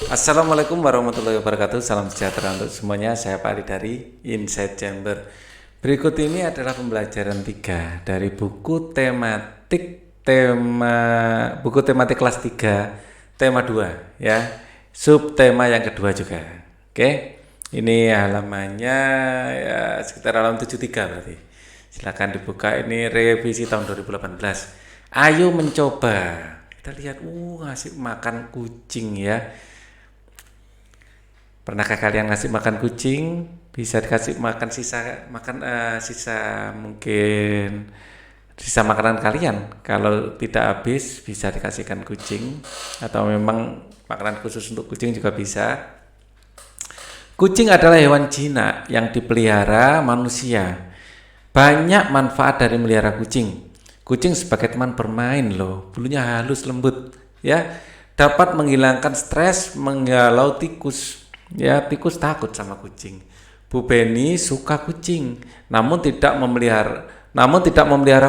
Assalamualaikum warahmatullahi wabarakatuh. Salam sejahtera untuk semuanya. Saya Pak Ali dari Inside Chamber. Berikut ini adalah pembelajaran 3 dari buku tematik kelas 3 tema 2 ya. Subtema yang kedua juga. Oke. Ini halamannya ya sekitar halaman 73 berarti. Silakan dibuka, ini revisi tahun 2018. Ayo mencoba. Kita lihat ngasih makan kucing ya. Pernahkah kalian ngasih makan kucing? Bisa dikasih makan sisa mungkin sisa makanan kalian. Kalau tidak habis bisa dikasihkan kucing, atau memang makanan khusus untuk kucing juga bisa. Kucing adalah hewan jinak yang dipelihara manusia. Banyak manfaat dari melihara kucing. Kucing sebagai teman bermain loh, bulunya halus lembut ya. Dapat menghilangkan stres, menghalau tikus. Ya, tikus takut sama kucing. Bu Beni suka kucing, namun tidak memelihara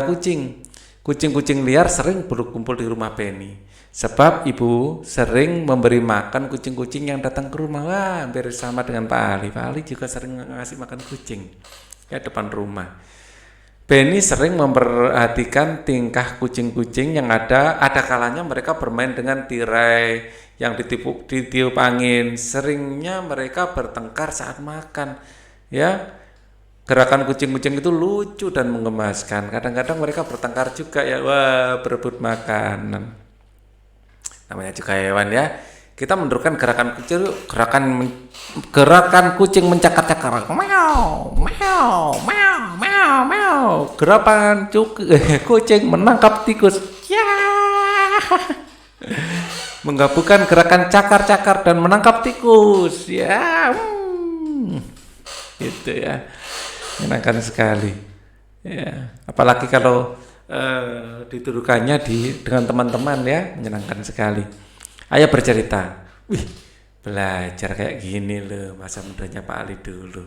kucing. Kucing-kucing liar sering berkumpul di rumah Beni, sebab ibu sering memberi makan kucing-kucing yang datang ke rumah. Wah, hampir sama dengan Pak Ali. Pak Ali juga sering ngasih makan kucing ya depan rumah. Beni sering memperhatikan tingkah kucing-kucing yang ada kalanya mereka bermain dengan tirai yang ditiup angin. Seringnya mereka bertengkar saat makan. Ya, gerakan kucing-kucing itu lucu dan menggemaskan. Kadang-kadang mereka bertengkar juga ya, wah, berebut makanan. Namanya juga hewan ya. Kita menurunkan gerakan kucing mencakar-cakar. Meow, meow, meow, meow, meow. Gerakan kucing menangkap tikus. Ya. Menggabungkan gerakan cakar-cakar dan menangkap tikus. Ya. Gitu ya. Menyenangkan sekali. Ya, apalagi kalau dituduhkannya dengan teman-teman ya, menyenangkan sekali. Ayo bercerita. Wih, belajar kayak gini loh masa mudanya Pak Ali dulu.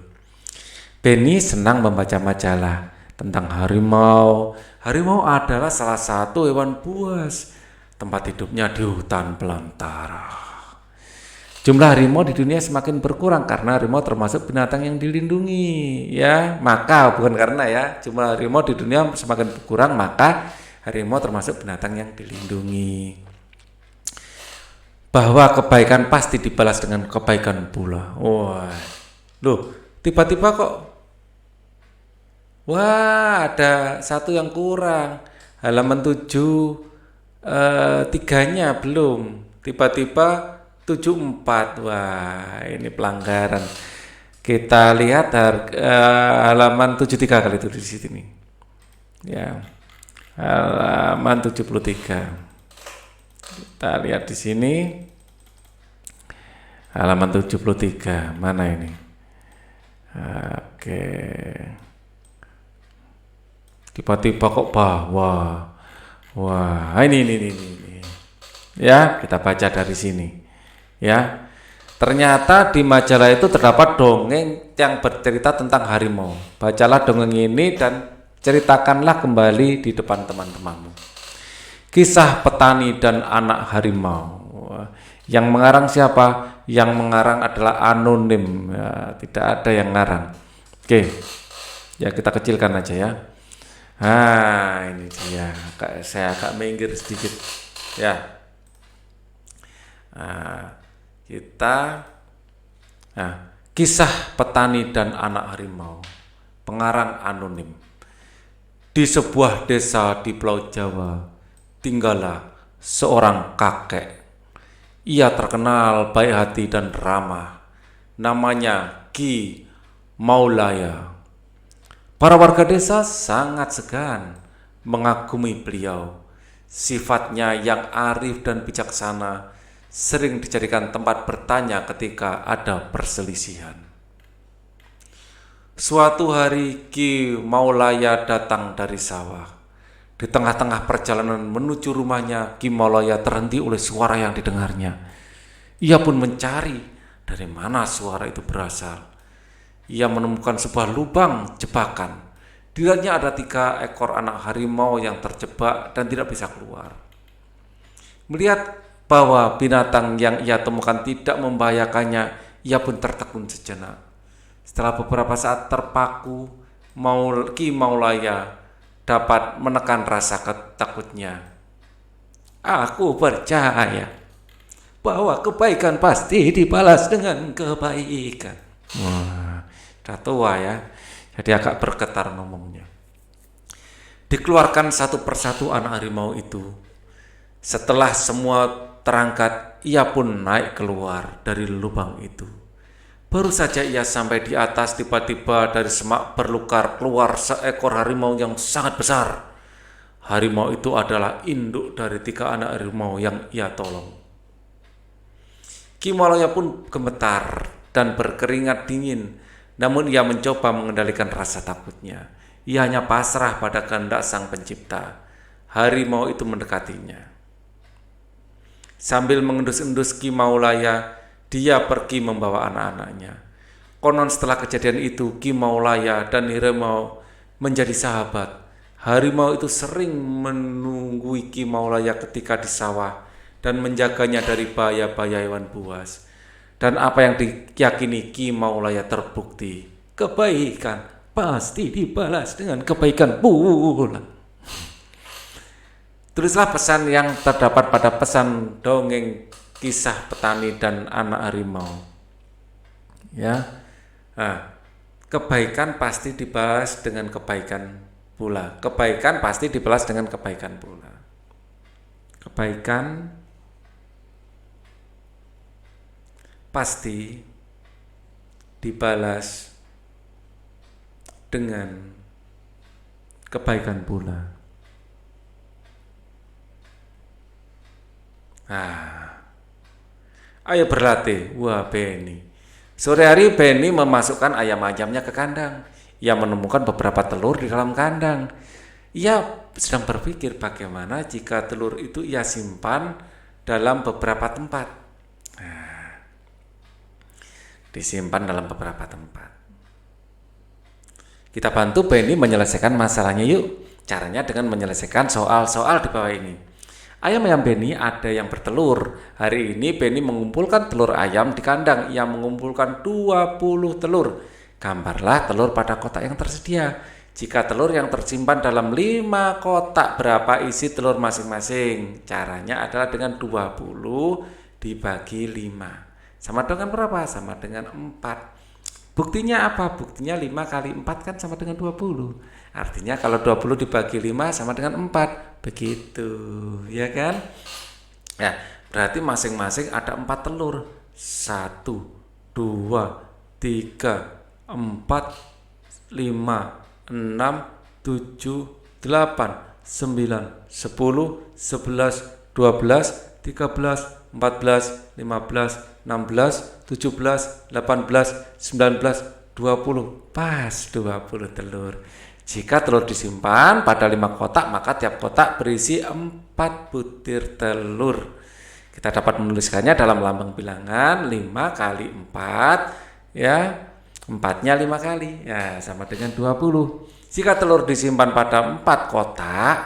Beni senang membaca majalah tentang harimau. Harimau adalah salah satu hewan buas. Tempat hidupnya di hutan belantara. Jumlah harimau di dunia semakin berkurang karena harimau termasuk binatang yang dilindungi. Ya, maka bukan karena ya, jumlah harimau di dunia semakin berkurang, maka harimau termasuk binatang yang dilindungi. Bahwa kebaikan pasti dibalas dengan kebaikan pula. Wah, loh, tiba-tiba kok, wah, ada satu yang kurang. Halaman 3-nya belum. Tiba-tiba 74. Wah, ini pelanggaran. Kita lihat halaman 73 kali itu di sini. Ya, halaman 73. Kita lihat di sini halaman 73. Mana ini? Oke. Tiba-tiba kok bawah. Wah, ini. Ya, kita baca dari sini. Ya. Ternyata di majalah itu terdapat dongeng yang bercerita tentang harimau. Bacalah dongeng ini dan ceritakanlah kembali di depan teman-temanmu. Kisah petani dan anak harimau. Yang mengarang siapa? Yang mengarang adalah anonim ya, tidak ada yang ngarang. Oke, ya kita kecilkan aja ya. Ini dia. Saya agak minggir sedikit ya. Kisah petani dan anak harimau. Pengarang anonim. Di sebuah desa di Pulau Jawa tinggallah seorang kakek. Ia terkenal baik hati dan ramah. Namanya Ki Maulaya. Para warga desa sangat segan mengagumi beliau. Sifatnya yang arif dan bijaksana sering dijadikan tempat bertanya ketika ada perselisihan. Suatu hari Ki Maulaya datang dari sawah. Di tengah-tengah perjalanan menuju rumahnya, Ki Maulaya terhenti oleh suara yang didengarnya. Ia pun mencari dari mana suara itu berasal. Ia menemukan sebuah lubang jebakan. Di dalamnya ada 3 ekor anak harimau yang terjebak dan tidak bisa keluar. Melihat bahwa binatang yang ia temukan tidak membahayakannya, ia pun tertegun sejenak. Setelah beberapa saat terpaku, Ki Maulaya dapat menekan rasa takutnya. Aku percaya bahwa kebaikan pasti dibalas dengan kebaikan. Wah, udah tua ya, jadi agak bergetar ngomongnya. Dikeluarkan satu persatu anak harimau itu. Setelah semua terangkat, ia pun naik keluar dari lubang itu. Baru saja ia sampai di atas, tiba-tiba dari semak belukar keluar seekor harimau yang sangat besar. Harimau itu adalah induk dari 3 anak harimau yang ia tolong. Ki Maulaya pun gemetar dan berkeringat dingin, namun ia mencoba mengendalikan rasa takutnya. Ia hanya pasrah pada kehendak Sang Pencipta. Harimau itu mendekatinya. Sambil mengendus-endus Ki Maulaya, dia pergi membawa anak-anaknya. Konon setelah kejadian itu, Ki Maulaya dan harimau menjadi sahabat. Harimau itu sering menunggui Ki Maulaya ketika di sawah dan menjaganya dari bahaya-bahaya hewan buas. Dan apa yang diyakini Ki Maulaya terbukti. Kebaikan pasti dibalas dengan kebaikan pula. Tulislah pesan yang terdapat pada pesan dongeng kisah petani dan anak harimau. Ya, kebaikan pasti dibalas dengan kebaikan pula. Kebaikan pasti dibalas dengan kebaikan pula. Kebaikan pasti dibalas dengan kebaikan pula. Ayo berlatih. Wah, Benny. Sore hari Benny memasukkan ayam-ayamnya ke kandang. Ia menemukan beberapa telur di dalam kandang. Ia sedang berpikir bagaimana jika telur itu ia simpan dalam beberapa tempat. Disimpan dalam beberapa tempat. Kita bantu Benny menyelesaikan masalahnya yuk. Caranya dengan menyelesaikan soal-soal di bawah ini. Ayam-ayam Benny ada yang bertelur. Hari ini Benny mengumpulkan telur ayam di kandang. Ia mengumpulkan 20 telur. Gambarlah telur pada kotak yang tersedia. Jika telur yang tersimpan dalam 5 kotak, berapa isi telur masing-masing? Caranya adalah dengan 20 dibagi 5. Sama dengan berapa? Sama dengan 4. Buktinya apa? Buktinya 5 kali 4 kan sama dengan 20. Artinya kalau 20 dibagi 5 sama dengan 4. Begitu, ya kan? Ya, berarti masing-masing ada 4 telur. 1, 2, 3, 4, 5, 6, 7, 8, 9, 10, 11, 12, 13, 14, 15, 16, 17, 18, 19, 20. Pas 20 telur. Jika telur disimpan pada 5 kotak, maka tiap kotak berisi 4 butir telur. Kita dapat menuliskannya dalam lambang bilangan 5 kali 4, ya, 4-nya 5 kali, ya, sama dengan 20. Jika telur disimpan pada 4 kotak,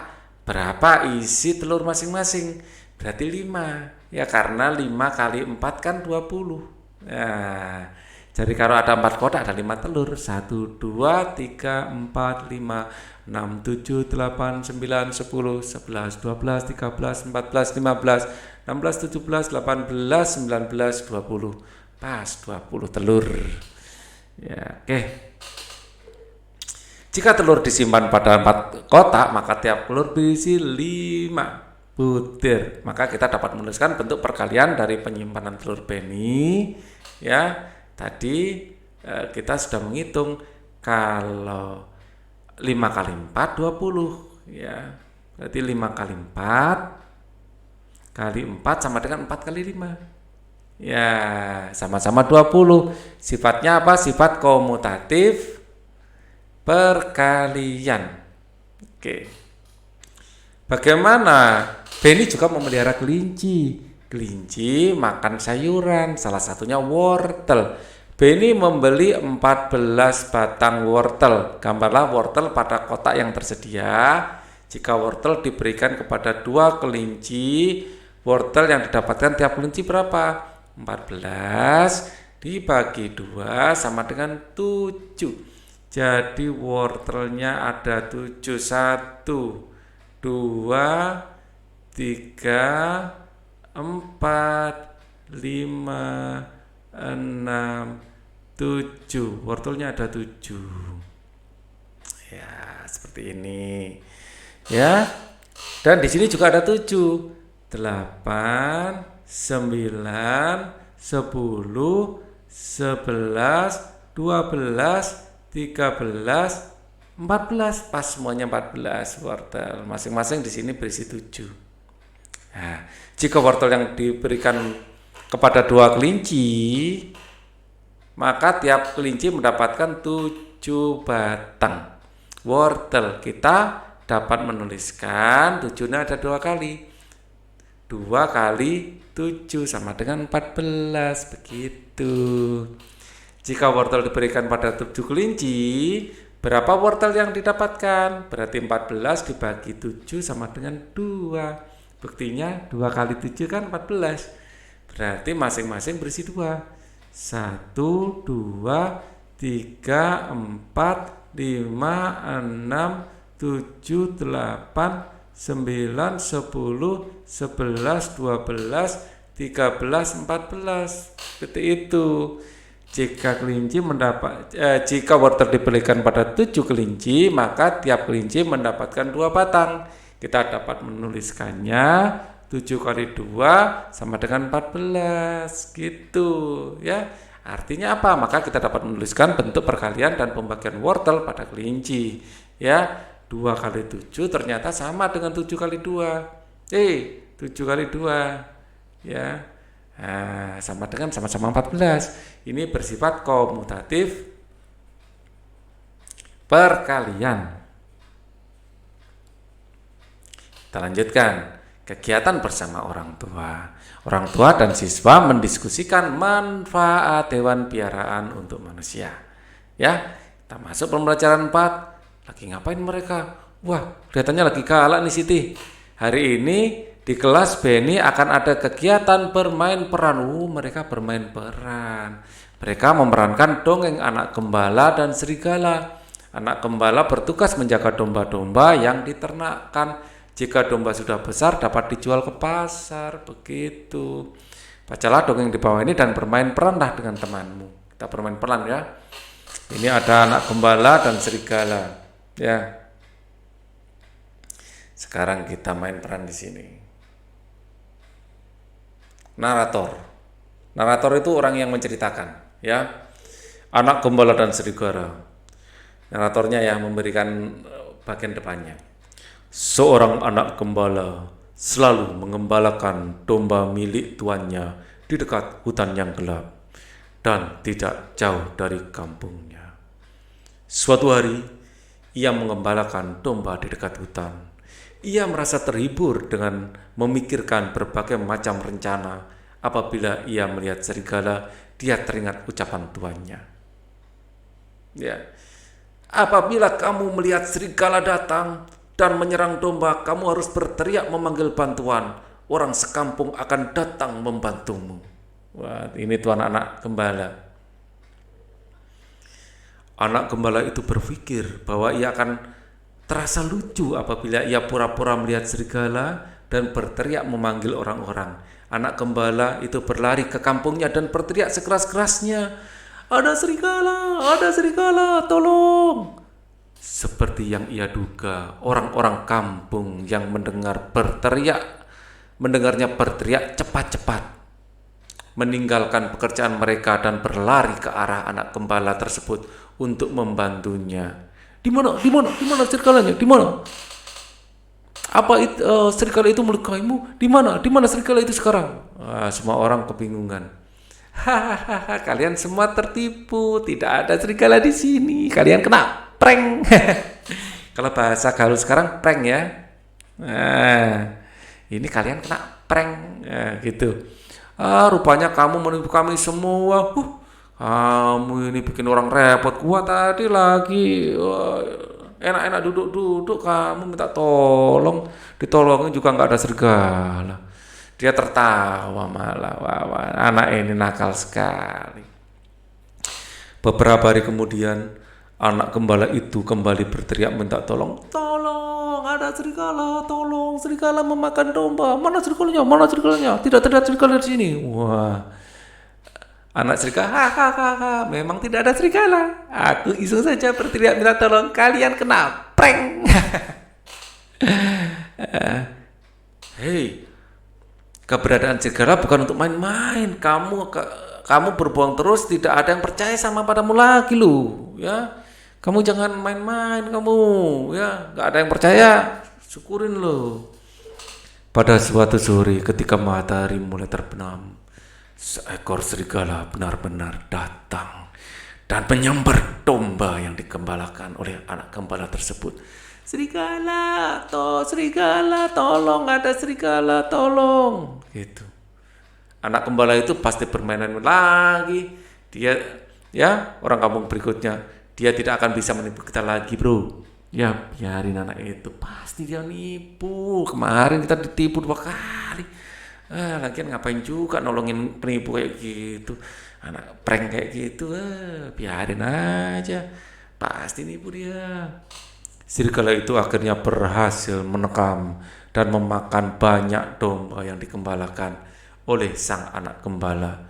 berapa isi telur masing-masing? Berarti 5, ya, karena 5 kali 4 kan 20. Ya, jadi kalau ada 4 kotak ada 5 telur. 1, 2, 3, 4, 5, 6, 7, 8, 9, 10, 11, 12, 13, 14, 15, 16, 17, 18, 19, 20. Pas 20 telur. Ya, oke. Jika telur disimpan pada 4 kotak, maka tiap telur berisi 5 butir. Maka kita dapat menuliskan bentuk perkalian dari penyimpanan telur Benny, ya. Tadi kita sudah menghitung kalau 5 kali 4 20, ya. Berarti 5 kali 4 kali 4 sama dengan 4 kali 5. Ya, sama-sama 20. Sifatnya apa? Sifat komutatif perkalian. Oke. Bagaimana? Benny juga memelihara kelinci. Kelinci makan sayuran, salah satunya wortel. Benny membeli 14 batang wortel. Gambarlah wortel pada kotak yang tersedia. Jika wortel diberikan kepada 2 kelinci, Wortel yang didapatkan tiap kelinci berapa? 14 dibagi 2 sama dengan 7. Jadi wortelnya ada 7. 1, 2, 3, 4, 5, 6, 7. Wortelnya ada 7. Ya, seperti ini. Ya. Dan di sini juga ada 7. 8, 9, 10, 11, 12, 13, 14. Pas semuanya 14 wortel. Masing-masing di sini berisi 7. Nah, jika wortel yang diberikan kepada 2 kelinci, maka tiap kelinci mendapatkan 7 batang wortel. Kita dapat menuliskan 7-nya ada 2 kali. 2 kali 7 sama dengan 14, begitu. Jika wortel diberikan pada 7 kelinci, berapa wortel yang didapatkan? Berarti 14 dibagi 7 sama dengan 2. Buktinya 2 kali 7 kan 14. Berarti masing-masing berisi 2. 1, 2, 3, 4, 5, 6, 7, 8, 9, 10, 11, 12, 13, 14. Seperti itu. Jika wortel diberikan pada 7 kelinci, maka tiap kelinci mendapatkan 2 batang. Kita dapat menuliskannya 7 kali 2 sama dengan 14, gitu ya. Artinya apa? Maka kita dapat menuliskan bentuk perkalian dan pembagian wortel pada kelinci ya. 2 kali 7 ternyata sama dengan 7 kali 2. 7 kali 2 ya. Nah, sama dengan sama-sama 14. Ini bersifat komutatif perkalian. Kita lanjutkan. Kegiatan bersama orang tua. Orang tua dan siswa mendiskusikan manfaat hewan piaraan untuk manusia. Ya, kita masuk pembelajaran 4. Lagi ngapain mereka? Wah, kelihatannya lagi galak nih Siti. Hari ini di kelas Beni akan ada kegiatan bermain peran. Mereka bermain peran. Mereka memerankan dongeng anak gembala dan serigala. Anak gembala bertugas menjaga domba-domba yang diternakkan. Jika domba sudah besar dapat dijual ke pasar, begitu. Bacalah dongeng di bawah ini dan bermain peranlah dengan temanmu. Kita bermain peran ya. Ini ada anak gembala dan serigala. Ya. Sekarang kita main peran di sini. Narator. Narator itu orang yang menceritakan, ya. Anak gembala dan serigala. Naratornya yang memberikan bagian depannya. Seorang anak gembala selalu mengembalakan domba milik tuannya di dekat hutan yang gelap dan tidak jauh dari kampungnya. Suatu hari, ia mengembalakan domba di dekat hutan. Ia merasa terhibur dengan memikirkan berbagai macam rencana. Apabila ia melihat serigala, dia teringat ucapan tuannya. Ya, apabila kamu melihat serigala datang dan menyerang domba, kamu harus berteriak memanggil bantuan. Orang sekampung akan datang membantumu. Wah, ini tuan anak gembala. Anak gembala itu berpikir bahwa ia akan terasa lucu apabila ia pura-pura melihat serigala dan berteriak memanggil orang-orang. Anak gembala itu berlari ke kampungnya dan berteriak sekeras-kerasnya, ada serigala, tolong. Seperti yang ia duga, orang-orang kampung yang mendengarnya berteriak cepat-cepat, meninggalkan pekerjaan mereka dan berlari ke arah anak gembala tersebut untuk membantunya. Di mana serigalanya? Di mana? Apa serigala itu melukaimu? Di mana serigala itu sekarang? Semua orang kebingungan. Hahaha, kalian semua tertipu. Tidak ada serigala di sini. Kalian kena prank. Kalau bahasa gaul sekarang prank ya. Nah, ini kalian kena prank gitu. Rupanya kamu menipu kami semua. Kamu ini bikin orang repot. Gua tadi lagi enak-enak duduk-duduk, kamu minta tolong, ditolongin juga nggak ada serigala. Dia tertawa malah, wah, anak ini nakal sekali. Beberapa hari kemudian, anak gembala itu kembali berteriak minta tolong. Tolong, ada serigala, tolong, serigala memakan domba. Mana serigalanya? Mana serigalanya? Tidak ada serigala di sini. Wah, anak serigala, hahaha, memang tidak ada serigala. Aku iseng saja berteriak minta tolong. Kalian kena prank. Hei, keberadaan serigala bukan untuk main-main. Kamu berbohong terus, tidak ada yang percaya sama padamu lagi lu, ya. Kamu jangan main-main kamu, ya. Gak ada yang percaya, syukurin lo. Pada suatu sore ketika matahari mulai terbenam, seekor serigala benar-benar datang dan menyambar domba yang digembalakan oleh anak gembala tersebut. Serigala, tolong, ada serigala, tolong. Gitu. Anak gembala itu pasti bermainan lagi. Dia, ya, orang kampung berikutnya, dia tidak akan bisa menipu kita lagi, bro. Ya, biarin anak itu, pasti dia nipu. Kemarin kita ditipu 2 kali. Lagian ngapain juga nolongin penipu kayak gitu. Anak prank kayak gitu, biarin aja. Pasti nipu dia. Serigala itu akhirnya berhasil menekam dan memakan banyak domba yang digembalakan oleh sang anak gembala.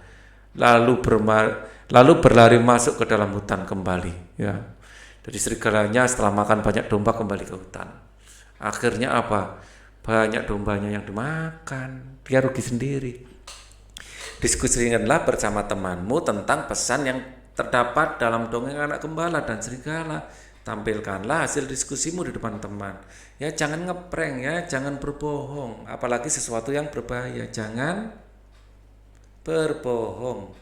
Lalu berlari masuk ke dalam hutan kembali. Ya. Jadi serigalanya setelah makan banyak domba kembali ke hutan. Akhirnya apa? Banyak dombanya yang dimakan. Dia rugi sendiri. Diskusikanlah bersama temanmu tentang pesan yang terdapat dalam dongeng anak gembala dan serigala. Tampilkanlah hasil diskusimu di depan teman. Ya, jangan ngeprank ya, jangan berbohong, apalagi sesuatu yang berbahaya. Jangan berbohong.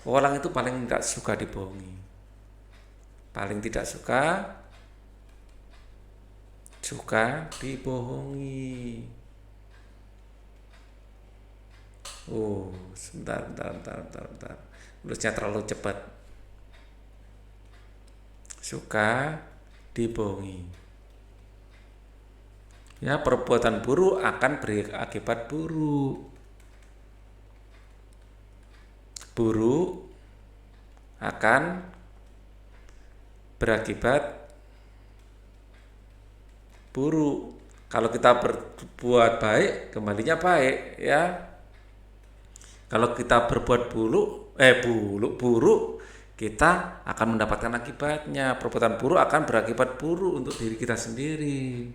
Orang itu paling tidak suka dibohongi. Paling tidak suka dibohongi. Sebentar. Tulisnya terlalu cepat. Suka dibohongi. Ya, perbuatan buruk akan berakibat buruk. Buruk akan berakibat buruk. Kalau kita berbuat baik, kembalinya baik, ya. Kalau kita berbuat buruk, kita akan mendapatkan akibatnya. Perbuatan buruk akan berakibat buruk untuk diri kita sendiri.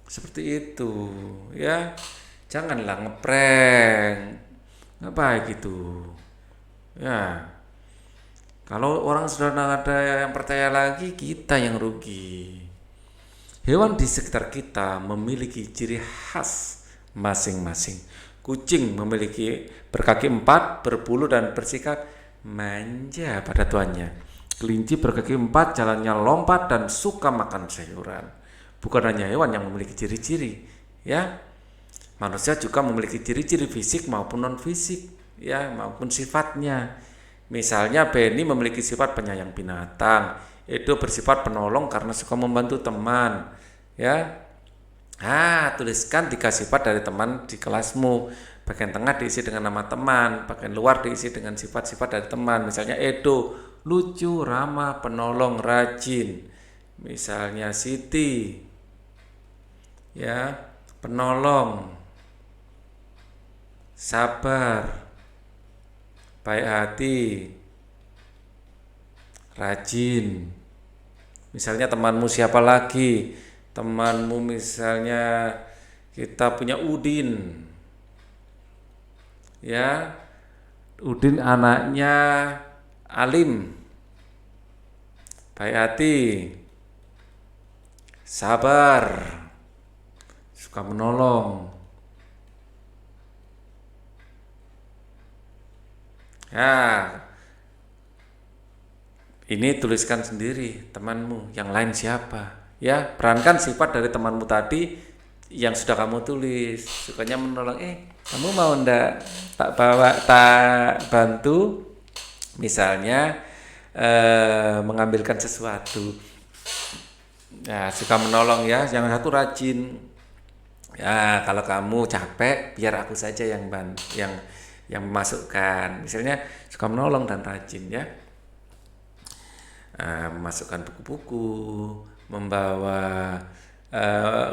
Seperti itu, ya. Janganlah ngeprank. Ngapain gitu? Ya. Kalau orang sudah ada yang percaya lagi, kita yang rugi. Hewan di sekitar kita memiliki ciri khas masing-masing. Kucing memiliki berkaki 4, berbulu dan bersikap manja pada tuannya. Kelinci berkaki 4, jalannya lompat dan suka makan sayuran. Bukan hanya hewan yang memiliki ciri-ciri, ya. Manusia juga memiliki ciri-ciri fisik maupun non fisik, ya, maupun sifatnya. Misalnya Benny memiliki sifat penyayang binatang. Edo bersifat penolong karena suka membantu teman, ya. Tuliskan 3 sifat dari teman di kelasmu. Bagian tengah diisi dengan nama teman, bagian luar diisi dengan sifat-sifat dari teman. Misalnya Edo, lucu, ramah, penolong, rajin. Misalnya Siti, ya, penolong, sabar, baik hati, rajin. Misalnya temanmu siapa lagi? Temanmu misalnya kita punya Udin. Ya. Udin anaknya alim. Baik hati. Sabar. Suka menolong. Ya. Ini tuliskan sendiri temanmu, yang lain siapa? Ya, perankan sifat dari temanmu tadi yang sudah kamu tulis. Sukanya menolong, kamu mau ndak tak bantu? Misalnya mengambilkan sesuatu. Ya, suka menolong ya. Yang satu rajin. Ya, kalau kamu capek, biar aku saja yang memasukkan. Misalnya suka menolong dan rajin ya. Memasukkan buku-buku, membawa.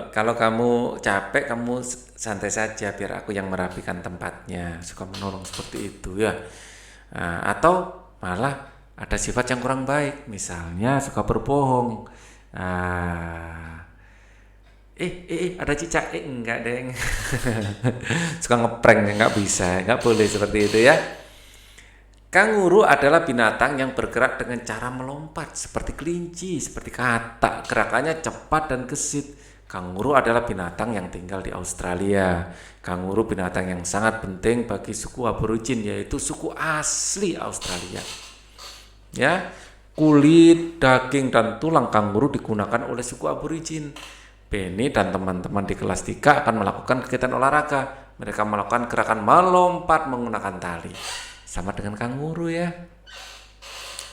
Kalau kamu capek, kamu santai saja, biar aku yang merapikan tempatnya. Suka menolong seperti itu ya. Atau malah ada sifat yang kurang baik, misalnya suka berbohong. Ah, ada cicak, enggak deng. Suka ngeprank, enggak bisa, enggak boleh seperti itu ya. Kanguru adalah binatang yang bergerak dengan cara melompat seperti kelinci, seperti katak. Gerakannya cepat dan gesit. Kanguru adalah binatang yang tinggal di Australia. Kanguru binatang yang sangat penting bagi suku aborigin, yaitu suku asli Australia. Ya, kulit, daging, dan tulang kanguru digunakan oleh suku aborigin. Benny dan teman-teman di kelas 3 akan melakukan kegiatan olahraga. Mereka melakukan gerakan melompat menggunakan tali. Sama dengan kanguru ya,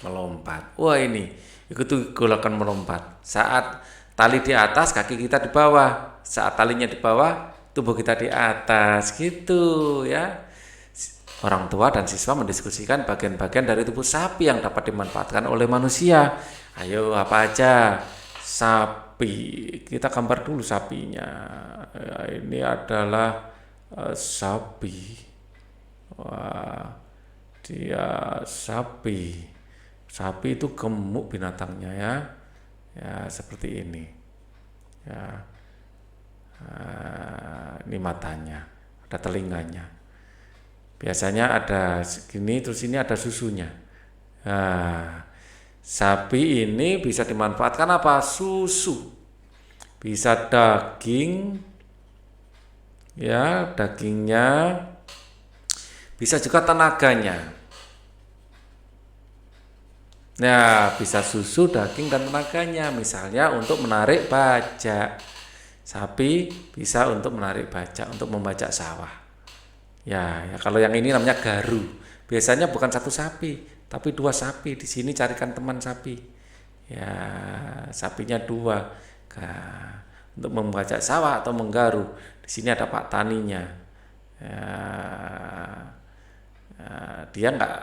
melompat. Wah, ini itu gerakan melompat. Saat tali di atas, kaki kita di bawah. Saat talinya di bawah, tubuh kita di atas, gitu ya. Orang tua dan siswa mendiskusikan bagian-bagian dari tubuh sapi yang dapat dimanfaatkan oleh manusia. Ayo, apa aja? Sapi. Kita gambar dulu sapinya. Ya, ini adalah sapi. Wah, dia sapi. Sapi itu gemuk binatangnya ya. Ya, seperti ini. Ya. Ini matanya, ada telinganya. Biasanya ada segini, terus ini ada susunya. Nah, sapi ini bisa dimanfaatkan apa? Susu. Bisa daging, ya, dagingnya. Bisa juga tenaganya. Nah, bisa susu, daging, dan tenaganya. Misalnya untuk menarik bajak. Sapi bisa untuk menarik bajak, untuk membajak sawah. Ya, kalau yang ini namanya garu. Biasanya bukan satu sapi, tapi 2 sapi. Di sini carikan teman sapi. Ya, sapinya 2. Untuk membajak sawah atau menggaru. Di sini ada Pak Taninya. Ya, dia nggak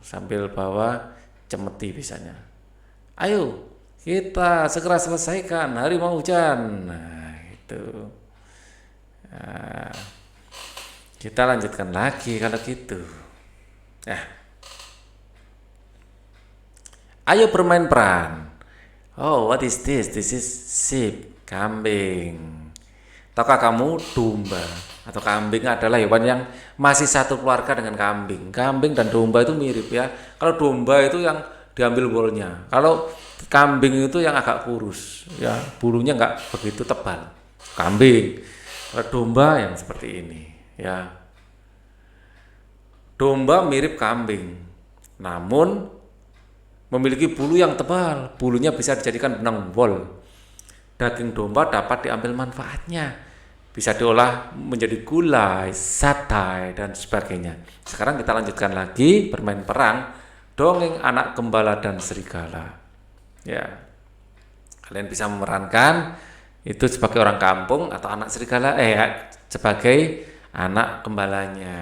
sambil bawa cemeti biasanya. Ayo, kita segera selesaikan, hari mau hujan. Nah, itu. Nah, kita lanjutkan lagi kalau gitu. Ayo bermain peran. Oh, what is this? This is sheep, kambing. Tahukah kamu domba atau kambing adalah hewan yang masih satu keluarga dengan kambing. Kambing dan domba itu mirip ya. Kalau domba itu yang diambil woolnya. Kalau kambing itu yang agak kurus, ya bulunya nggak begitu tebal. Kambing. Kalau domba yang seperti ini, ya. Domba mirip kambing, namun memiliki bulu yang tebal. Bulunya bisa dijadikan benang wol. Daging domba dapat diambil manfaatnya. Bisa diolah menjadi gulai, satay, dan sebagainya. Sekarang kita lanjutkan lagi bermain perang, dongeng anak gembala dan serigala. Ya, kalian bisa memerankan itu sebagai orang kampung atau anak serigala, sebagai anak gembalanya.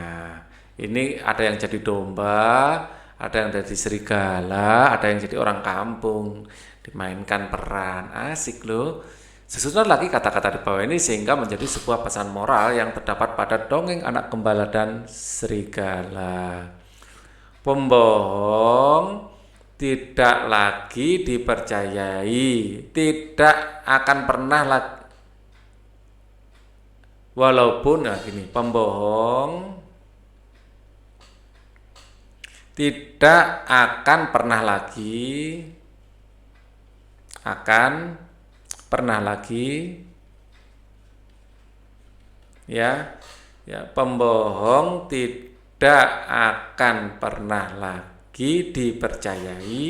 Ini ada yang jadi domba, ada yang jadi serigala, ada yang jadi orang kampung. Dimainkan peran, asik loh. Susunan lagi kata-kata di bawah ini sehingga menjadi sebuah pesan moral yang terdapat pada dongeng anak gembala dan serigala. Pembohong tidak lagi dipercayai, tidak akan pernah lagi. Walaupun pembohong tidak akan pernah lagi pembohong tidak akan pernah lagi dipercayai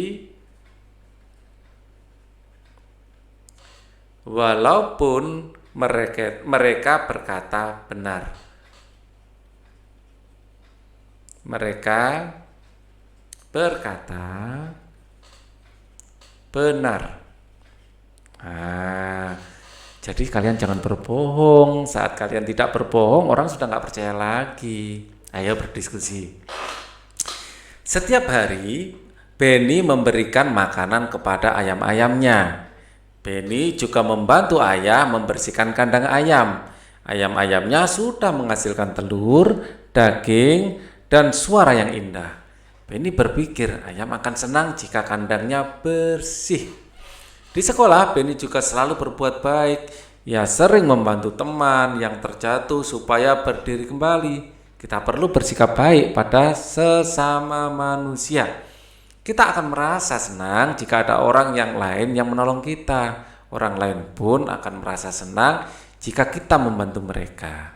walaupun mereka berkata benar. Mereka berkata benar. Nah, jadi kalian jangan berbohong. Saat kalian tidak berbohong, orang sudah nggak percaya lagi. Ayo berdiskusi. Setiap hari, Benny memberikan makanan kepada ayam-ayamnya. Benny juga membantu ayah membersihkan kandang ayam. Ayam-ayamnya sudah menghasilkan telur, daging, dan suara yang indah. Benny berpikir ayam akan senang jika kandangnya bersih. Di sekolah, Benny juga selalu berbuat baik. Ia sering membantu teman yang terjatuh supaya berdiri kembali. Kita perlu bersikap baik pada sesama manusia. Kita akan merasa senang jika ada orang yang lain yang menolong kita. Orang lain pun akan merasa senang jika kita membantu mereka.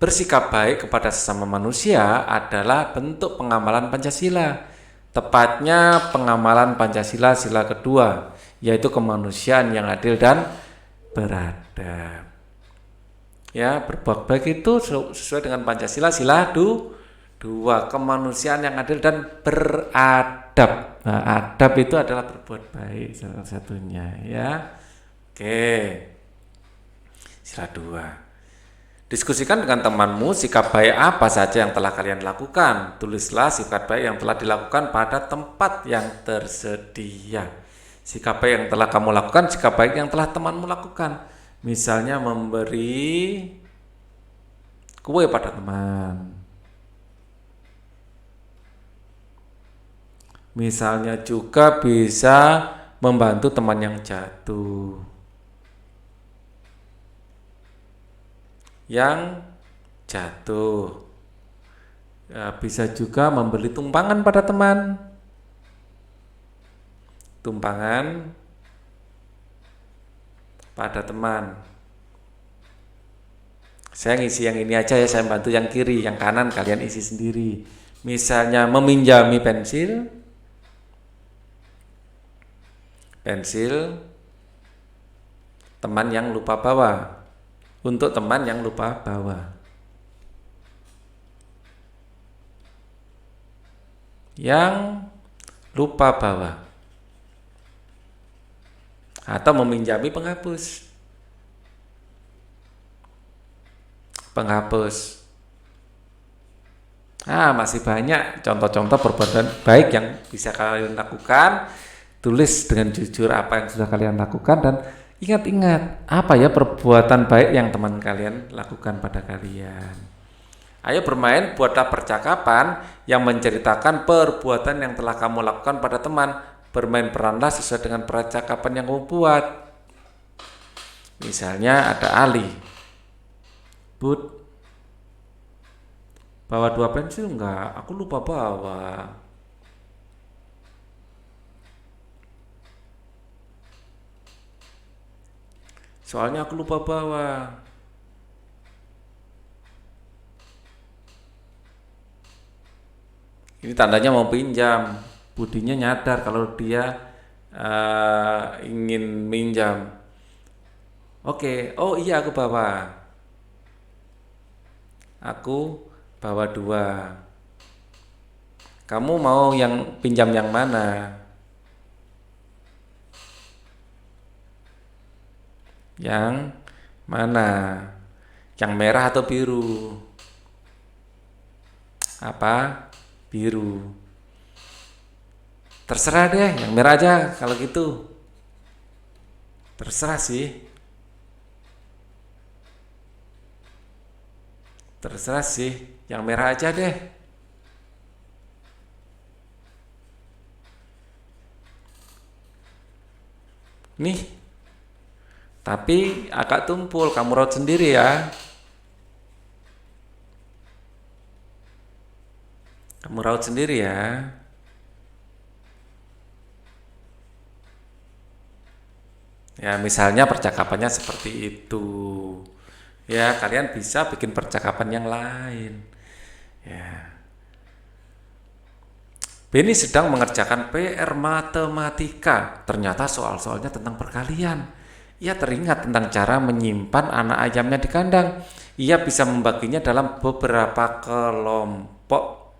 Bersikap baik kepada sesama manusia adalah bentuk pengamalan Pancasila. Tepatnya pengamalan Pancasila sila kedua, yaitu kemanusiaan yang adil dan beradab. Ya, berbuat baik itu sesuai dengan Pancasila sila dua, kemanusiaan yang adil dan beradab. Nah, adab itu adalah berbuat baik salah satunya, ya. Oke. Sila 2. Diskusikan dengan temanmu sikap baik apa saja yang telah kalian lakukan. Tulislah sikap baik yang telah dilakukan pada tempat yang tersedia. Sikap baik yang telah kamu lakukan, sikap baik yang telah temanmu lakukan. Misalnya memberi kue pada teman. Misalnya juga bisa membantu teman yang jatuh. Ya, bisa juga membeli tumpangan pada teman. Tumpangan pada teman. Saya ngisi yang ini aja ya, saya bantu yang kiri, yang kanan kalian isi sendiri. Misalnya meminjami pensil teman yang lupa bawa. Untuk teman yang lupa bawa. Yang lupa bawa. Atau meminjami penghapus. Masih banyak contoh-contoh perbuatan baik yang bisa kalian lakukan. Tulis dengan jujur apa yang sudah kalian lakukan dan ingat-ingat apa ya perbuatan baik yang teman kalian lakukan pada kalian. Ayo bermain, buatlah percakapan yang menceritakan perbuatan yang telah kamu lakukan pada teman. Bermain peranlah sesuai dengan percakapan yang kamu buat. Misalnya ada Ali. Bud, bawa 2 pensil enggak? Aku lupa bawa. Soalnya aku lupa bawa. Ini tandanya mau pinjam. Budinya nyadar kalau dia ingin minjam. Oke, oh iya aku bawa. Aku bawa 2. Kamu mau yang pinjam yang mana? Yang mana? Yang merah atau biru? Apa? Biru. Terserah deh, yang merah aja kalau gitu. Terserah sih. Yang merah aja deh. Nih. Tapi agak tumpul, kamu raut sendiri ya. Kamu raut sendiri ya. Ya, misalnya percakapannya seperti itu. Ya, kalian bisa bikin percakapan yang lain. Ya. Benny sedang mengerjakan PR matematika. Ternyata soal-soalnya tentang perkalian. Ia teringat tentang cara menyimpan anak ayamnya di kandang. Ia bisa membaginya dalam beberapa kelompok.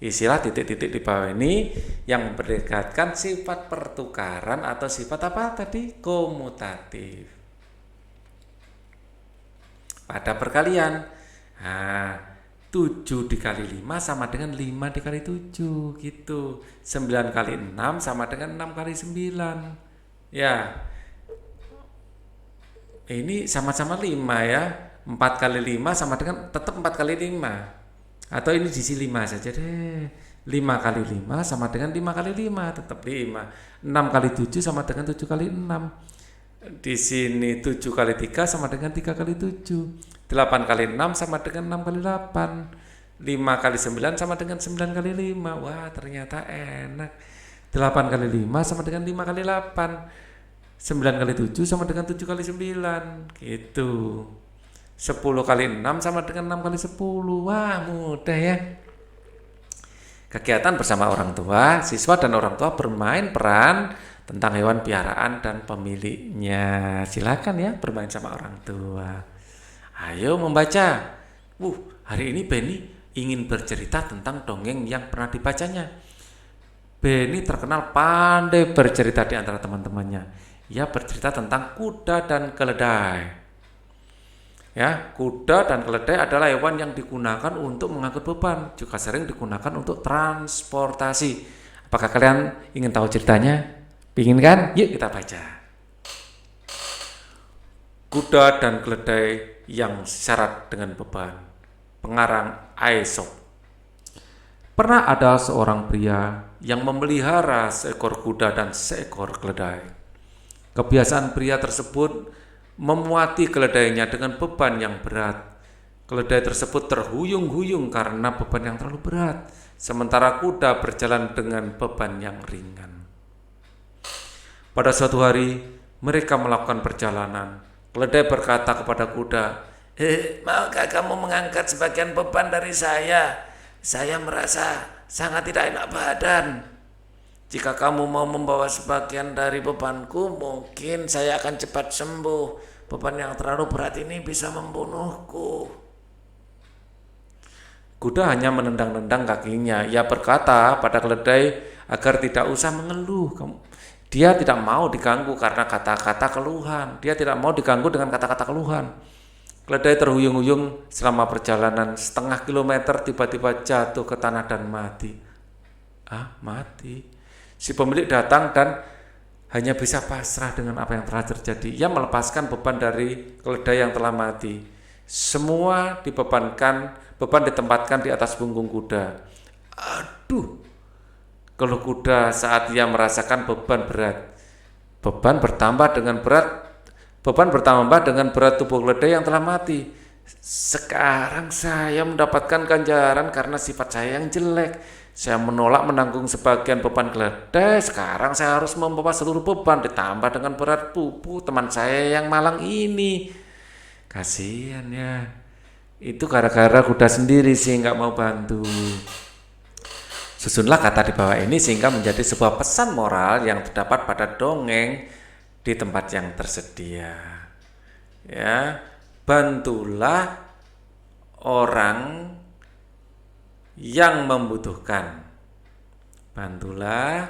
Istilah titik-titik di bawah ini yang memperlihatkan sifat pertukaran atau sifat apa tadi? Komutatif. Pada perkalian. Nah, 7 dikali 5 sama dengan 5 dikali 7 gitu. 9 kali 6 sama dengan 6 kali 9. Ya, ini sama-sama 5 ya. 4 kali 5 sama dengan tetap 4 kali 5. Atau ini diisi 5 saja deh. 5 kali 5 sama dengan 5 kali 5, tetap 5. 6 kali 7 sama dengan 7 kali 6. Di sini 7 kali 3 sama dengan 3 kali 7. 8 kali 6 sama dengan 6 kali 8. 5 kali 9 sama dengan 9 kali 5. Wah, ternyata enak. 8 kali 5 sama dengan 5 kali 8. 9 kali 7 sama dengan 7 kali 9. Gitu. 10 kali 6 sama dengan 6 kali 10. Wah, mudah ya. Kegiatan bersama orang tua, siswa dan orang tua bermain peran tentang hewan piaraan dan pemiliknya. Silakan ya bermain sama orang tua. Ayo membaca. Hari ini Benny ingin bercerita tentang dongeng yang pernah dibacanya. Benny terkenal pandai bercerita di antara teman-temannya. Ia bercerita tentang kuda dan keledai. Ya, kuda dan keledai adalah hewan yang digunakan untuk mengangkut beban, juga sering digunakan untuk transportasi. Apakah kalian ingin tahu ceritanya? Ingin kan? Yuk kita baca. Kuda dan keledai yang syarat dengan beban. Pengarang Aesop. Pernah ada seorang pria yang memelihara seekor kuda dan seekor keledai. Kebiasaan pria tersebut memuati keledainya dengan beban yang berat. Keledai tersebut terhuyung-huyung karena beban yang terlalu berat, sementara kuda berjalan dengan beban yang ringan. Pada suatu hari, mereka melakukan perjalanan. Keledai berkata kepada kuda, maukah kamu mengangkat sebagian beban dari saya? Saya merasa sangat tidak enak badan. Jika kamu mau membawa sebagian dari bebanku, mungkin saya akan cepat sembuh. Beban yang terlalu berat ini bisa membunuhku. Kuda hanya menendang-nendang kakinya. Ia berkata pada keledai agar tidak usah mengeluh. Dia tidak mau diganggu karena kata-kata keluhan. Dia tidak mau diganggu dengan kata-kata keluhan. Keledai terhuyung-huyung selama perjalanan setengah kilometer, tiba-tiba jatuh ke tanah dan mati. Mati. Si pemilik datang dan hanya bisa pasrah dengan apa yang telah terjadi. Ia melepaskan beban dari keledai yang telah mati. Semua beban ditempatkan di atas punggung kuda. Aduh, keluh kuda saat ia merasakan beban berat. Beban bertambah dengan berat tubuh keledai yang telah mati. Sekarang saya mendapatkan ganjaran karena sifat saya yang jelek. Saya menolak menanggung sebagian beban keledai. Sekarang saya harus membawa seluruh beban, ditambah dengan berat tubuh teman saya yang malang ini. Kasihan ya. Itu gara-gara kuda sendiri sih nggak mau bantu. Susunlah kata di bawah ini sehingga menjadi sebuah pesan moral yang terdapat pada dongeng di tempat yang tersedia. Ya, bantulah orang yang membutuhkan. Bantulah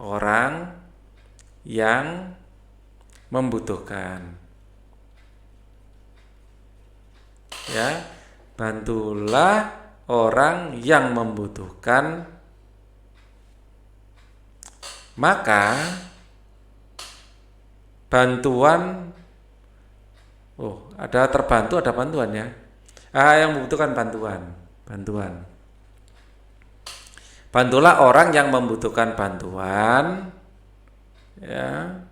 orang yang membutuhkan. Ya, bantulah orang yang membutuhkan, maka bantuan ada terbantu, ada bantuan ya. Yang membutuhkan bantuan. Bantulah orang yang membutuhkan bantuan, ya.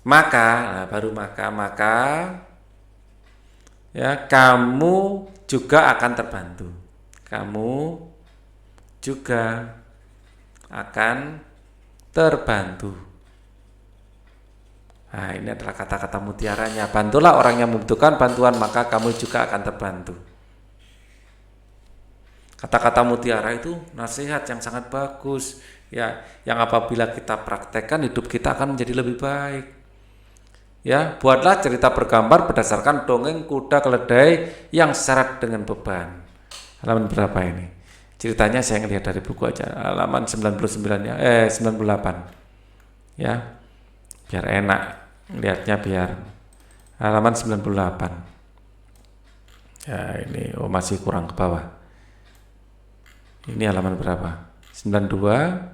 Maka ya kamu juga akan terbantu. Kamu juga akan terbantu. Nah, ini adalah kata-kata mutiaranya. Bantulah orang yang membutuhkan bantuan, maka kamu juga akan terbantu. Kata-kata mutiara itu nasihat yang sangat bagus, ya, yang apabila kita praktekkan hidup kita akan menjadi lebih baik. Ya, buatlah cerita bergambar berdasarkan dongeng kuda keledai yang syarat dengan beban. Halaman berapa ini? Ceritanya saya ngelihat dari buku aja. Halaman 99 ya, 98. Ya, biar enak lihatnya biar halaman 98. Ya, ini masih kurang ke bawah. Ini halaman berapa? 92.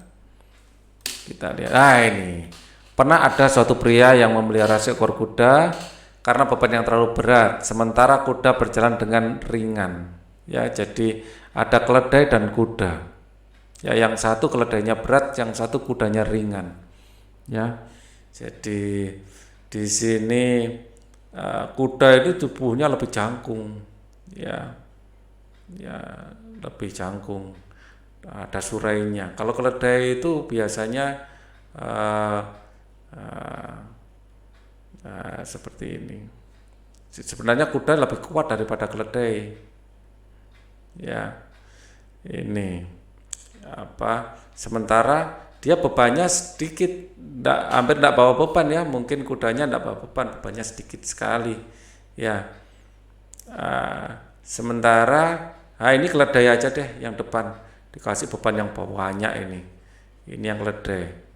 Kita lihat. Ini. Pernah ada suatu pria yang memelihara seekor kuda karena beban yang terlalu berat, sementara kuda berjalan dengan ringan. Ya, jadi ada keledai dan kuda. Ya, yang satu keledainya berat, yang satu kudanya ringan. Ya, jadi di sini kuda itu tubuhnya lebih jangkung. Ya, lebih jangkung. Ada surainya. Kalau keledai itu biasanya seperti ini. Sebenarnya kuda lebih kuat daripada keledai. Ya, ini sementara dia bebannya sedikit, hampir tidak bawa beban ya. Mungkin kudanya tidak bawa bebannya sedikit sekali. Ya, sementara ini keledai aja deh yang depan dikasih beban yang banyak ini. Ini yang keledai.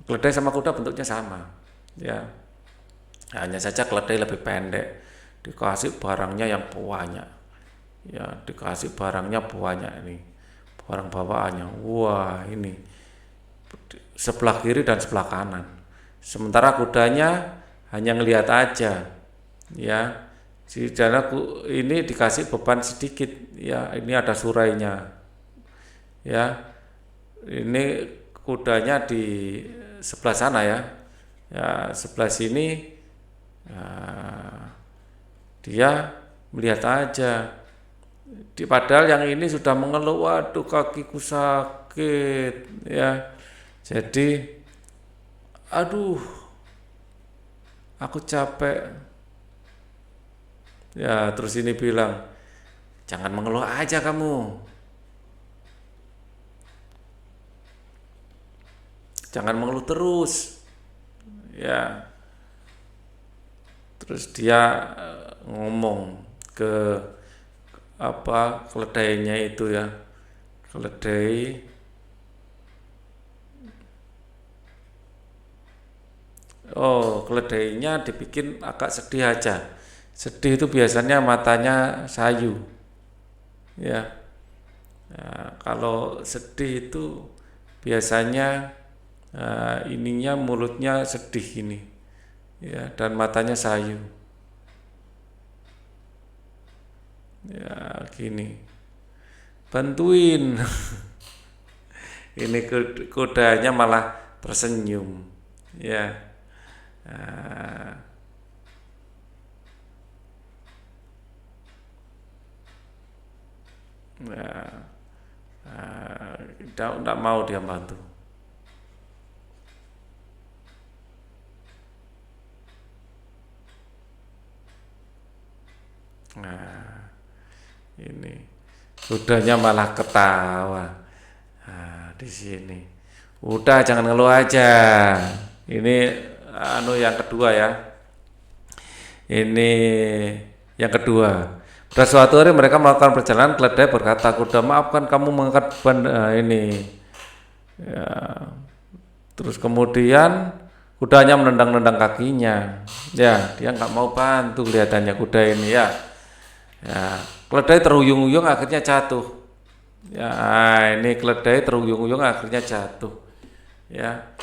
Keledai sama kuda bentuknya sama, ya. Hanya saja keledai lebih pendek, dikasih barangnya yang banyak, ya, dikasih barangnya banyak ini, barang bawaannya. Wah, ini sebelah kiri dan sebelah kanan. Sementara kudanya hanya ngelihat aja, ya. Si dana ini dikasih beban sedikit, ya. Ini ada surainya, ya. Ini kudanya di sebelah sana ya, sebelah sini dia melihat aja. Padahal yang ini sudah mengeluh, waduh kakiku sakit ya. Jadi, aduh, aku capek. Ya, terus ini bilang, jangan mengeluh aja kamu. Jangan mengeluh terus, ya. Terus dia ngomong ke keledainya itu ya, keledai. Keledainya dibikin agak sedih aja. Sedih itu biasanya matanya sayu, ya. Kalau sedih itu biasanya ininya mulutnya sedih ini, ya, dan matanya sayu, ya, gini, bantuin. Ini kudanya malah tersenyum, ya. Tidak mau dia bantu. Ini kudanya malah ketawa. Di sini. Udah jangan ngeluh aja. Ini yang kedua ya. Ini yang kedua. Pada suatu hari mereka melakukan perjalanan, keledai berkata, kuda maafkan kamu mengangkat beban ini. Ya. Terus kemudian kudanya menendang-nendang kakinya. Ya, dia nggak mau bantu kelihatannya kuda ini ya. Ya, keledai terhuyung-huyung akhirnya jatuh. Ya, ini keledai terhuyung-huyung akhirnya jatuh. Ya,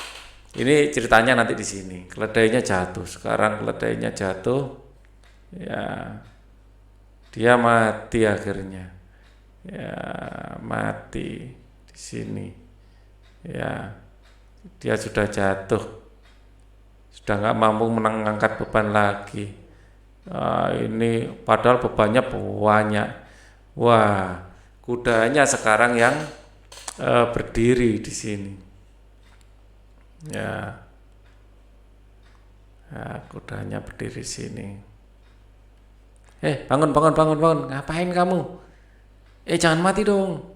ini ceritanya nanti di sini. Keledainya jatuh. Sekarang keledainya jatuh. Ya, dia mati akhirnya. Ya, mati di sini. Ya, dia sudah jatuh. Sudah nggak mampu mengangkat beban lagi. Ini padahal bebannya banyak. Wah, kudanya sekarang yang berdiri di sini. Ya, kudanya berdiri di sini. Bangun, ngapain kamu? Jangan mati dong.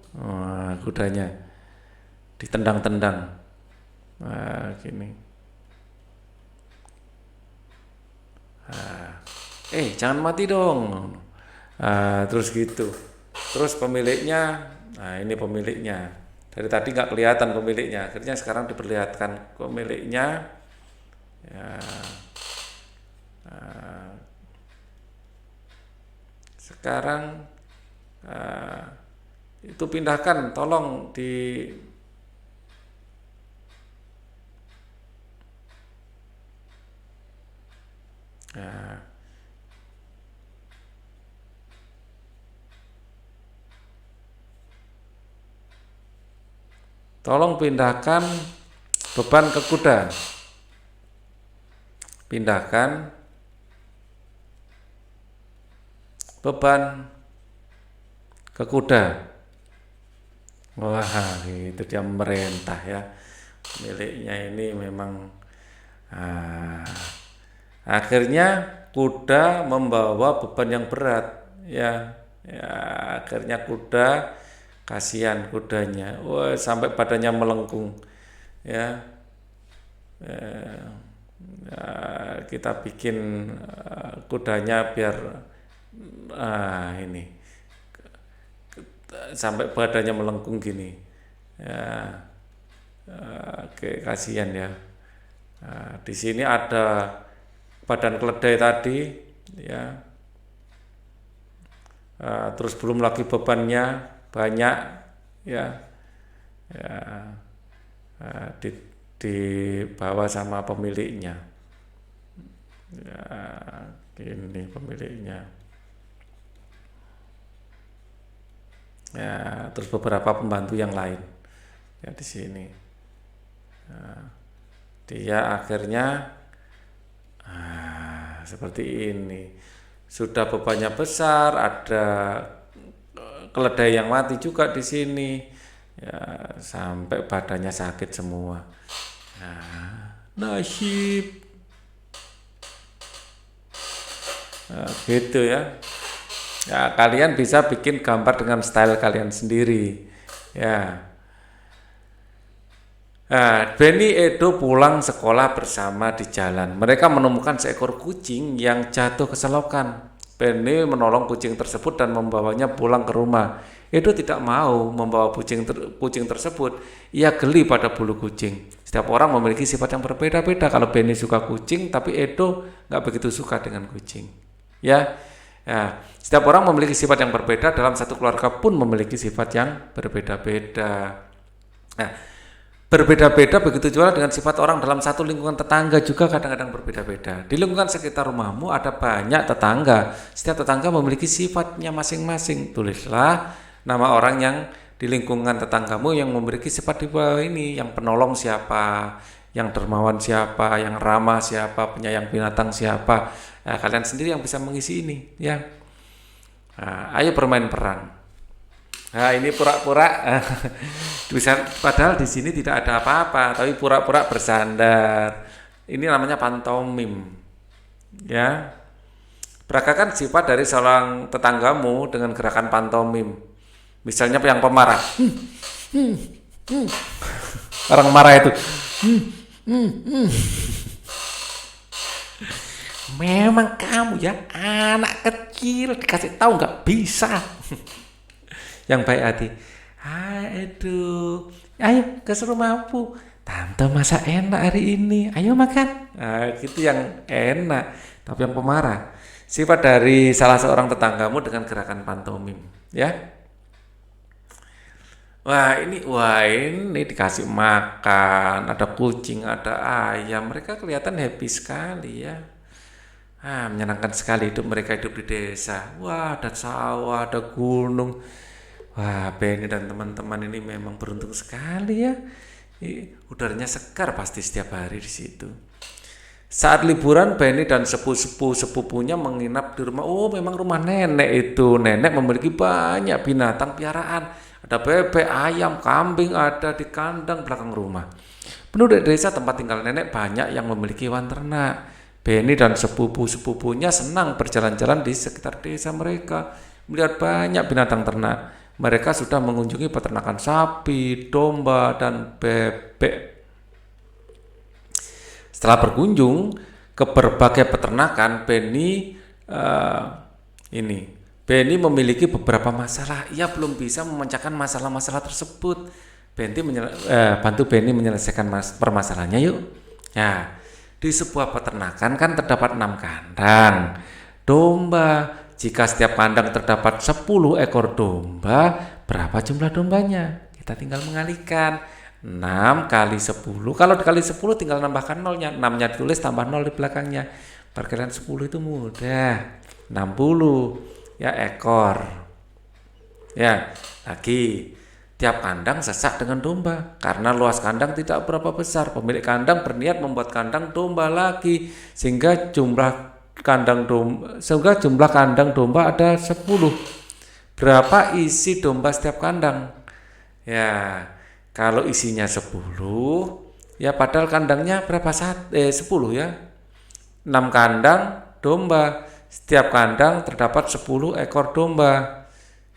Kudanya ditendang-tendang. Gini. jangan mati dong. Terus gitu. Terus pemiliknya, nah ini pemiliknya. Dari tadi nggak kelihatan pemiliknya, akhirnya sekarang diperlihatkan pemiliknya. Ya, sekarang itu pindahkan, tolong di tolong pindahkan beban ke kuda. Pindahkan beban ke kuda. Wah, itu dia memerintah ya. Miliknya ini memang akhirnya kuda membawa beban yang berat ya. Ya, akhirnya kuda, kasihan kudanya. Wah, sampai badannya melengkung ya. Kita bikin kudanya biar ini sampai badannya melengkung gini ya. Oke, kasihan ya. Di sini ada badan keledai tadi ya. Terus belum lagi bebannya banyak ya. Dibawa sama pemiliknya ya, ini pemiliknya ya, terus beberapa pembantu yang lain ya di sini. Dia akhirnya seperti ini, sudah bebannya besar, ada keledai yang mati juga di sini ya, sampai badannya sakit semua. Nasib gitu ya. Ya, kalian bisa bikin gambar dengan style kalian sendiri ya. Benny Edo pulang sekolah bersama di jalan. Mereka menemukan seekor kucing yang jatuh ke selokan. Benny menolong kucing tersebut dan membawanya pulang ke rumah. Edo tidak mau membawa kucing tersebut. Ia geli pada bulu kucing. Setiap orang memiliki sifat yang berbeda-beda. Kalau Benny suka kucing, tapi Edo nggak begitu suka dengan kucing. Ya, setiap orang memiliki sifat yang berbeda. Dalam satu keluarga pun memiliki sifat yang berbeda-beda. Berbeda-beda begitu juga dengan sifat orang dalam satu lingkungan tetangga juga kadang-kadang berbeda-beda. Di lingkungan sekitar rumahmu ada banyak tetangga. Setiap tetangga memiliki sifatnya masing-masing. Tulislah nama orang yang di lingkungan tetanggamu yang memiliki sifat di bawah ini. Yang penolong siapa, yang dermawan siapa, yang ramah siapa, penyayang binatang siapa. Kalian sendiri yang bisa mengisi ini ya. Ayo bermain peran. Ini pura-pura bisa, padahal di sini tidak ada apa-apa, tapi pura-pura bersandar. Ini namanya pantomim. Ya. Peragakan sifat dari seorang tetanggamu dengan gerakan pantomim. Misalnya yang pemarah. Orang marah itu. Memang kamu ya anak kecil, dikasih tahu nggak bisa. Yang baik hati, aduh, ayo ke rumahku, tante masak enak hari ini, ayo makan. Gitu yang enak. Tapi yang pemarah, sifat dari salah seorang tetanggamu dengan gerakan pantomim, ya. Wah ini dikasih makan, ada kucing, ada ayam, mereka kelihatan happy sekali ya. Menyenangkan sekali hidup mereka, hidup di desa. Wah, ada sawah, ada gunung. Wah, Benny dan teman-teman ini memang beruntung sekali ya. Udaranya segar pasti setiap hari di situ. Saat liburan, Benny dan sepupunya menginap di rumah. Oh, memang rumah nenek itu. Nenek memiliki banyak binatang piaraan. Ada bebek, ayam, kambing ada di kandang belakang rumah. Penduduk desa tempat tinggal nenek banyak yang memiliki hewan ternak. Benny dan sepupunya senang berjalan-jalan di sekitar desa mereka, melihat banyak binatang ternak. Mereka sudah mengunjungi peternakan sapi, domba, dan bebek. Setelah berkunjung ke berbagai peternakan, Benny eh, ini Benny memiliki beberapa masalah. Ia belum bisa memecahkan masalah-masalah tersebut. Bantu Benny menyelesaikan permasalahannya yuk. Ya, di sebuah peternakan kan terdapat 6 kandang domba. Jika setiap kandang terdapat 10 ekor domba, berapa jumlah dombanya? Kita tinggal mengalihkan 6 kali 10. Kalau dikali 10 tinggal nambahkan nolnya. 6-nya ditulis tambah 0 di belakangnya. Perkiraan 10 itu mudah. 60 ya ekor. Ya, lagi tiap kandang sesak dengan domba. Karena luas kandang tidak berapa besar, pemilik kandang berniat membuat kandang domba lagi sehingga jumlah kandang domba ada 10. Berapa isi domba setiap kandang? Ya, kalau isinya 10, ya padahal kandangnya berapa 10 ya. 6 kandang domba. Setiap kandang terdapat 10 ekor domba.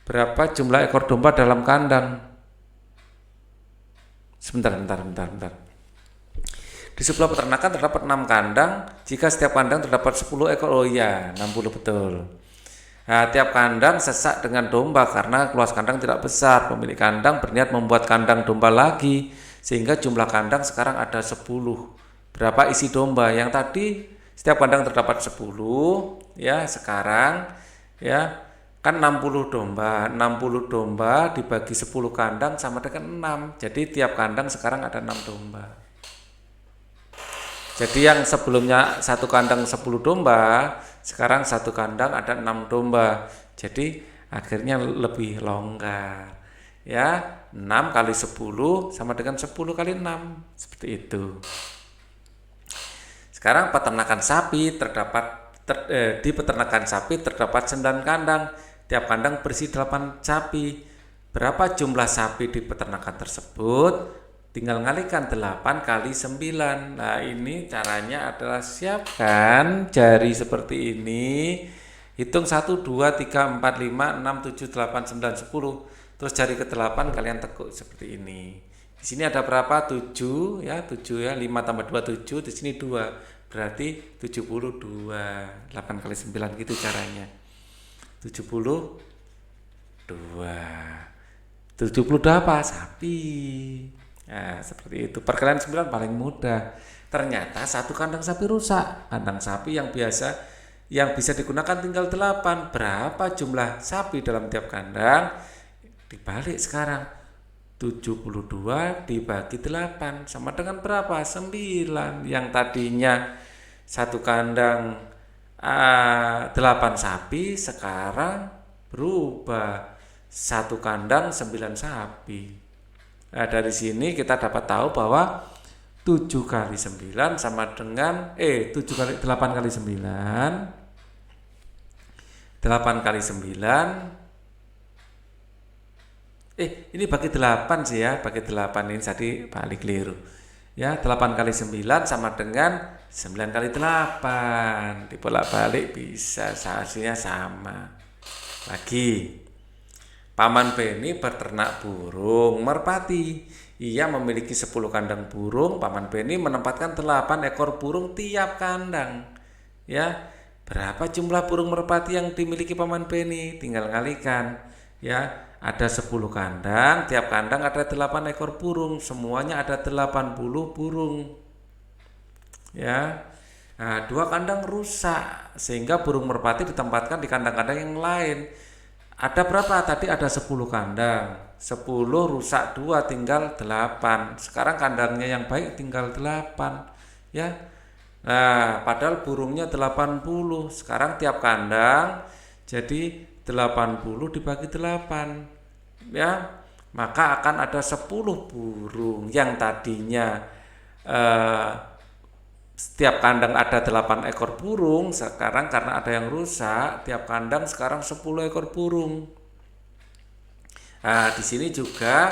Berapa jumlah ekor domba dalam kandang? Sebentar. Di sebelah peternakan terdapat 6 kandang. Jika setiap kandang terdapat 10 ekor, oh iya, 60 betul. Nah, tiap kandang sesak dengan domba karena luas kandang tidak besar. Pemilik kandang berniat membuat kandang domba lagi sehingga jumlah kandang sekarang ada 10. Berapa isi domba? Yang tadi setiap kandang terdapat 10, ya, sekarang ya kan 60 domba. 60 domba dibagi 10 kandang sama dengan 6. Jadi tiap kandang sekarang ada 6 domba. Jadi yang sebelumnya satu kandang 10 domba, sekarang satu kandang ada 6 domba. Jadi akhirnya lebih longgar. Ya, 6 kali 10 sama dengan 10 kali 6. Seperti itu. Sekarang peternakan sapi di peternakan sapi terdapat 9 kandang. Tiap kandang berisi 8 sapi. Berapa jumlah sapi di peternakan tersebut? Tinggal ngalihkan 8 kali 9. Nah, ini caranya adalah siapkan jari seperti ini. Hitung 1, 2, 3, 4, 5, 6, 7, 8, 9, 10. Terus jari ke-8 kalian tekuk seperti ini. Di sini ada berapa? 7 ya, 7 ya. 5 tambah 2 7, di sini 2. Berarti 72. 8 kali 9 gitu caranya. 72. 72 apa? Sapi. Nah, seperti itu. Perkiraan 9 paling mudah. Ternyata satu kandang sapi rusak. Kandang sapi yang bisa digunakan tinggal 8. Berapa jumlah sapi dalam tiap kandang? Dibalik sekarang. 72 dibagi 8 sama dengan berapa? 9. Yang tadinya satu kandang 8 sapi sekarang berubah satu kandang 9 sapi. Nah, dari sini kita dapat tahu bahwa 7 kali 9 sama dengan 8 kali 9 8 kali 9 ini bagi 8 sih ya, bagi 8 ini tadi balik keliru. Ya, 8 kali 9 sama dengan 9 kali 8. Dibolak-balik bisa, hasilnya sama. Lagi, Paman Benny berternak burung merpati. Ia memiliki 10 kandang burung. Paman Benny menempatkan 8 ekor burung tiap kandang. Ya, berapa jumlah burung merpati yang dimiliki Paman Benny? Tinggal ngalikan. Ya, ada 10 kandang, tiap kandang ada 8 ekor burung, semuanya ada 80 burung. Ya. Nah, 2 kandang rusak sehingga burung merpati ditempatkan di kandang-kandang yang lain. Ada berapa? Tadi ada 10 kandang. 10 rusak 2 tinggal 8. Sekarang kandangnya yang baik tinggal 8. Ya. Nah, padahal burungnya 80. Sekarang tiap kandang jadi 80 dibagi 8 ya, maka akan ada 10 burung yang tadinya setiap kandang ada 8 ekor burung, sekarang karena ada yang rusak tiap kandang sekarang 10 ekor burung. Nah, di sini juga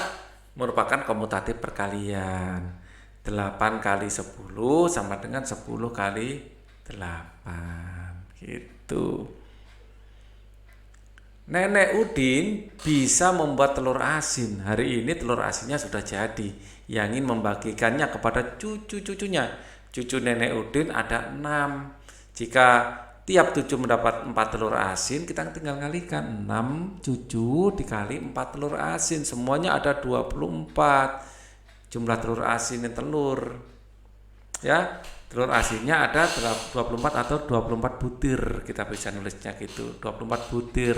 merupakan komutatif perkalian. 8 kali 10 sama dengan 10 kali 8 gitu. Nenek Udin bisa membuat telur asin. Hari ini telur asinnya sudah jadi. Yang ingin membagikannya kepada cucu-cucunya. Cucu Nenek Udin ada 6. Jika tiap cucu mendapat 4 telur asin, kita tinggal kalikan 6 cucu dikali 4 telur asin, semuanya ada 24 jumlah telur asin telur. Ya, telur asinnya ada 24 atau 24 butir, kita bisa nulisnya gitu, 24 butir.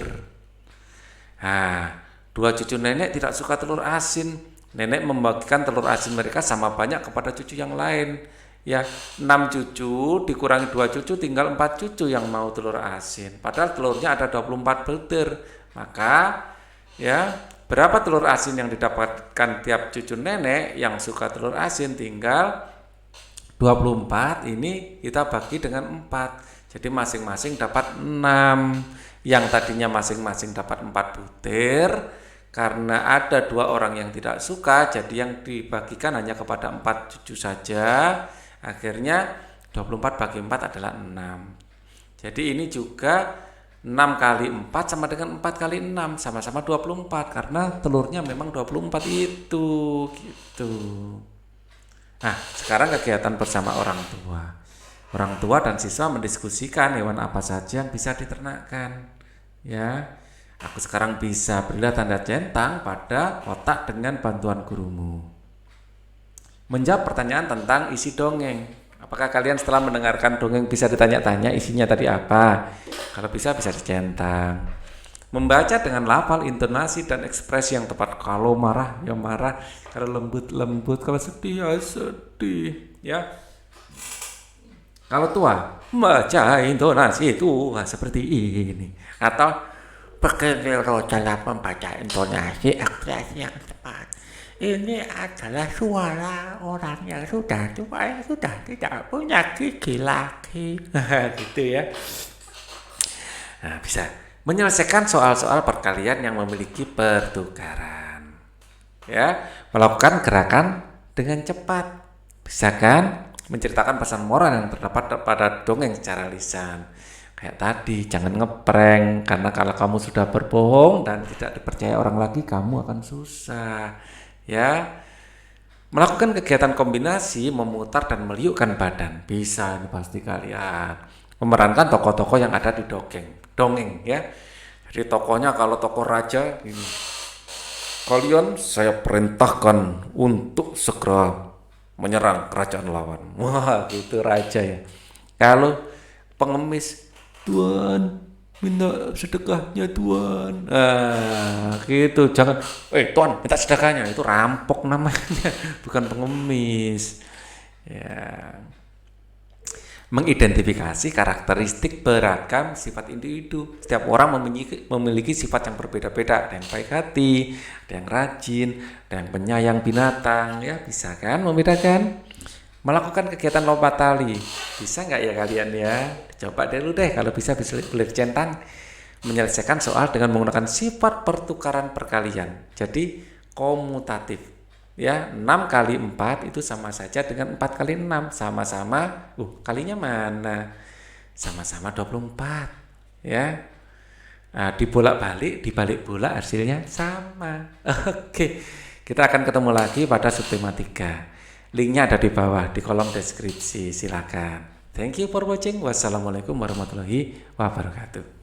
Nah, 2 cucu nenek tidak suka telur asin. Nenek membagikan telur asin mereka sama banyak kepada cucu yang lain. Ya, 6 cucu dikurangi 2 cucu tinggal 4 cucu yang mau telur asin. Padahal telurnya ada 24 butir. Maka ya, berapa telur asin yang didapatkan tiap cucu nenek yang suka telur asin? Tinggal 24, ini kita bagi dengan 4. Jadi masing-masing dapat 6. Yang tadinya masing-masing dapat 4 butir, karena ada 2 orang yang tidak suka, jadi yang dibagikan hanya kepada 4 cucu saja. Akhirnya 24 bagi 4 adalah 6. Jadi ini juga 6 kali 4 sama dengan 4 kali 6, sama-sama 24, karena telurnya memang 24 itu gitu. Nah, sekarang kegiatan bersama orang tua. Orang tua dan siswa mendiskusikan hewan apa saja yang bisa diternakkan. Ya, aku sekarang bisa berilah tanda centang pada kotak dengan bantuan gurumu. Menjawab pertanyaan tentang isi dongeng. Apakah kalian setelah mendengarkan dongeng bisa ditanya-tanya isinya tadi apa? Kalau bisa dicentang. Membaca dengan lafal, intonasi, dan ekspresi yang tepat. Kalau marah, ya marah. Kalau lembut, kalau sedih, ya sedih. Ya. Kalau tua, baca intonasi itu seperti ini. Atau Bekerja dalam membaca intonasi ekspresi yang tepat. Ini adalah suara orang yang sudah tua, yang sudah tidak punya gigi lagi. gitu ya. Nah, bisa menyelesaikan soal-soal perkalian yang memiliki pertukaran. Ya, melakukan gerakan dengan cepat. Bisa kan? Menceritakan pesan moral yang terdapat pada dongeng secara lisan. Kayak tadi, jangan ngeprank, karena kalau kamu sudah berbohong dan tidak dipercaya orang lagi, kamu akan susah. Ya, melakukan kegiatan kombinasi, memutar dan meliukkan badan. Bisa ini pasti kalian. Memerankan tokoh-tokoh yang ada di dongeng ya. Jadi tokohnya kalau tokoh raja ini. Kalian saya perintahkan untuk segera menyerang kerajaan lawan. Wah, gitu raja ya. Kalau pengemis, Tuan, minta sedekahnya Tuan. Gitu. Jangan, Tuan, minta sedekahnya. Itu rampok namanya, bukan pengemis. Ya. Mengidentifikasi karakteristik beragam sifat individu. Setiap orang memiliki sifat yang berbeda-beda. Ada yang baik hati, ada yang rajin, ada yang penyayang binatang. Ya, bisa kan membedakan? Melakukan kegiatan lompat tali. Bisa nggak ya kalian ya? Coba dulu deh, kalau bisa boleh dicentang. Menyelesaikan soal dengan menggunakan sifat pertukaran perkalian. Jadi komutatif. Ya, 6 kali 4 itu sama saja dengan 4 kali 6. Sama-sama, kalinya mana? Sama-sama 24. Ya. Nah, dibolak-balik, dibalik bola hasilnya sama. Oke, kita akan ketemu lagi pada subtema 3. Linknya ada di bawah, di kolom deskripsi. Silakan. Thank you for watching. Wassalamualaikum warahmatullahi wabarakatuh.